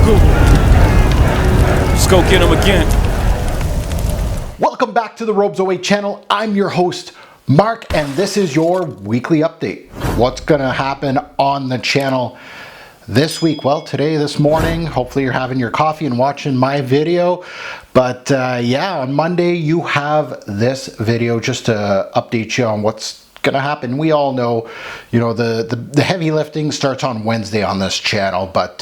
Google. Let's go get him again. Welcome back to the Robes Away channel. I'm your host, Mark, and this is your weekly update. What's gonna happen on the channel this week? Well, today, this morning, hopefully you're having your coffee and watching my video. But yeah, on Monday, you have this video just to update you on what's gonna happen. We all know, you know, the heavy lifting starts on Wednesday on this channel, but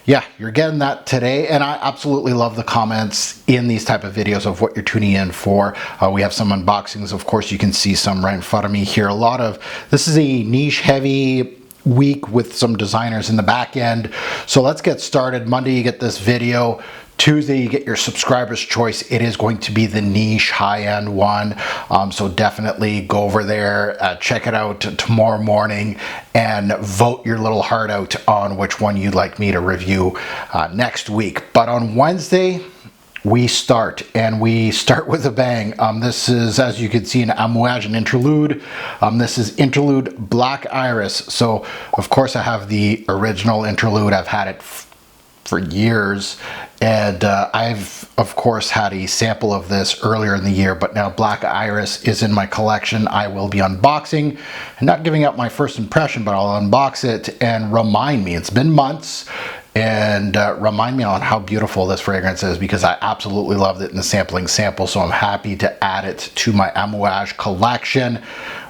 yeah, you're getting that today. And I absolutely love the comments in these type of videos of what you're tuning in for. We have some unboxings, of course. You can see some right in front of me here. A lot of this is a niche heavy week with some designers in the back end. So let's get started. Monday you get this video. Tuesday you get your subscriber's choice. It is going to be the niche high-end one, so definitely go over there, check it out tomorrow morning, and vote your little heart out on which one you'd like me to review next week. But on Wednesday we start, and we start with a bang. This is, as you can see, an Amouage, an interlude. This is interlude Black Iris. So of course I have the original interlude. I've had it for years, and I've of course had a sample of this earlier in the year, but now Black Iris is in my collection. I will be unboxing and not giving out my first impression, but I'll unbox it and remind me, it's been months, and remind me on how beautiful this fragrance is, because I absolutely loved it in the sampling sample. So I'm happy to add it to my Amouage collection.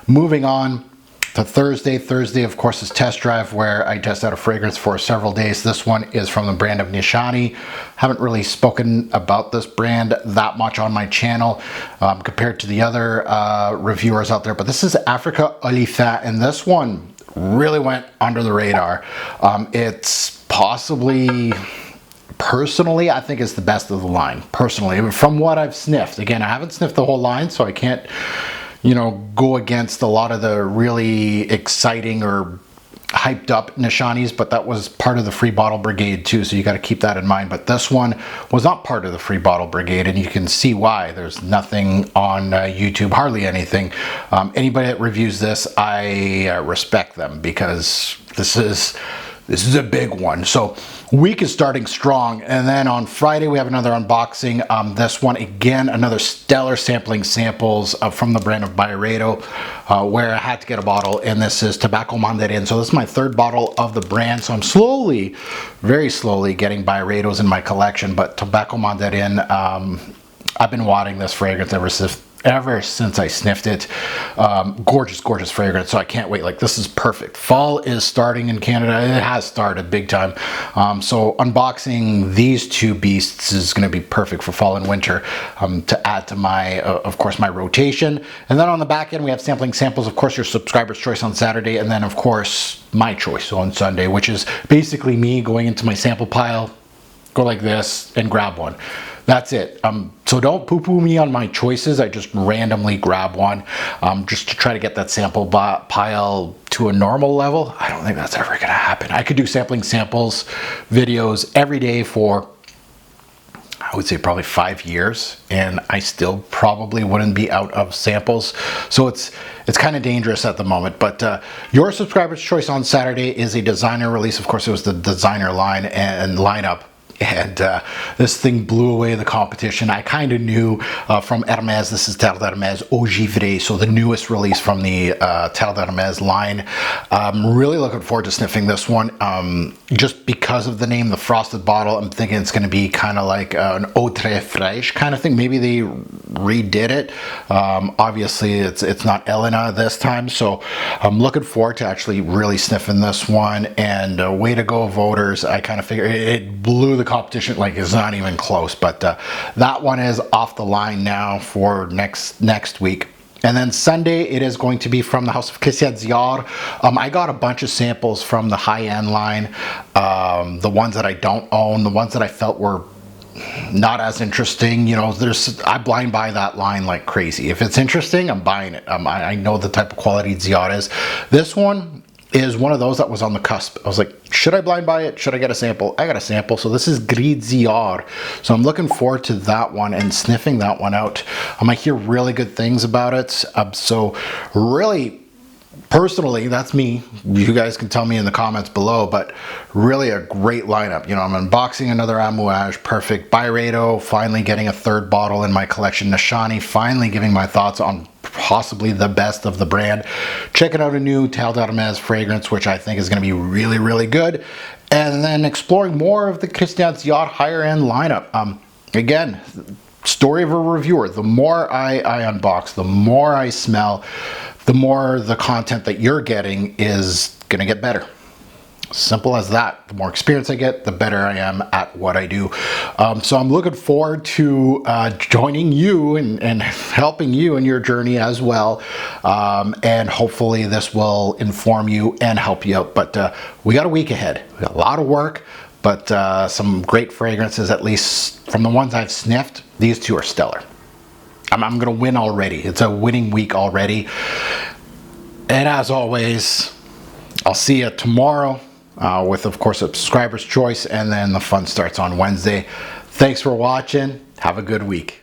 Moving on to Thursday. Thursday, of course, is test drive, where I test out a fragrance for several days. This one is from the brand of Nishane. Haven't really spoken about this brand that much on my channel compared to the other reviewers out there, but this is Africa Olifant, and this one really went under the radar. It's possibly, personally, I think it's the best of the line, personally, from what I've sniffed. Again, I haven't sniffed the whole line, so I can't, you know, go against a lot of the really exciting or hyped up Nishanes, but that was part of the free bottle brigade too, so you got to keep that in mind. But this one was not part of the free bottle brigade, and you can see why. There's nothing on YouTube, hardly anything. Anybody that reviews this, I respect them, because this is a big one. So week is starting strong, and then on Friday we have another unboxing. This one, again, another stellar sampling samples from the brand of Byredo, where I had to get a bottle, and this is Tobacco Mandarin. So this is my third bottle of the brand, so I'm slowly, very slowly getting Byredos in my collection. But Tobacco Mandarin, I've been wanting this fragrance ever since I sniffed it. Gorgeous, gorgeous fragrance. So I can't wait. Like, this is perfect. Fall is starting in Canada. It has started big time. So unboxing these two beasts is going to be perfect for fall and winter, to add to my, of course, my rotation. And then on the back end, we have sampling samples. Of course, your subscriber's choice on Saturday. And then, of course, my choice on Sunday, which is basically me going into my sample pile, go like this, and grab one. That's it. So don't poo-poo me on my choices. I just randomly grab one, just to try to get that sample pile to a normal level. I don't think that's ever going to happen. I could do sampling samples videos every day for, I would say, probably 5 years, and I still probably wouldn't be out of samples. So it's kind of dangerous at the moment. But your subscriber's choice on Saturday is a designer release. Of course, it was the designer line and lineup. And this thing blew away the competition. I kind of knew from Hermes. This is Terre d'Hermes Eau Givrée, so the newest release from the Terre d'Hermes line. I'm really looking forward to sniffing this one, just because of the name, the frosted bottle. I'm thinking it's going to be kind of like an eau très fraîche kind of thing. Maybe they redid it. Obviously, it's not Elena this time, so I'm looking forward to actually really sniffing this one. And way to go, voters. I kind of figure it blew the competition, like it's not even close. But that one is off the line now for next week. And then Sunday, it is going to be from the house of Christian Dior. I got a bunch of samples from the high-end line, the ones that I don't own, the ones that I felt were not as interesting. You know, I blind buy that line like crazy. If it's interesting, I'm buying it. I know the type of quality Dior is. This one is one of those that was on the cusp. I was like, should I blind buy it? Should I get a sample? I got a sample. So this is Gris Dior. So I'm looking forward to that one and sniffing that one out. I hear really good things about it. So really Personally, that's me. You guys can tell me in the comments below, but really a great lineup. You know, I'm unboxing another Amouage Perfect Byredo, finally getting a third bottle in my collection. Nishane, finally giving my thoughts on possibly the best of the brand. Checking out a new Dior Hermes fragrance, which I think is going to be really, really good. And then exploring more of the Christian Dior higher end lineup. Again, story of a reviewer. The more I unbox, the more I smell, the more the content that you're getting is going to get better. Simple as that. The more experience I get, the better I am at what I do. So I'm looking forward to joining you and helping you in your journey as well. And hopefully this will inform you and help you out. But we got a week ahead. We got a lot of work, but some great fragrances, at least from the ones I've sniffed. These two are stellar. I'm going to win already. It's a winning week already. And as always, I'll see you tomorrow with, of course, a subscriber's choice, and then the fun starts on Wednesday. Thanks for watching. Have a good week.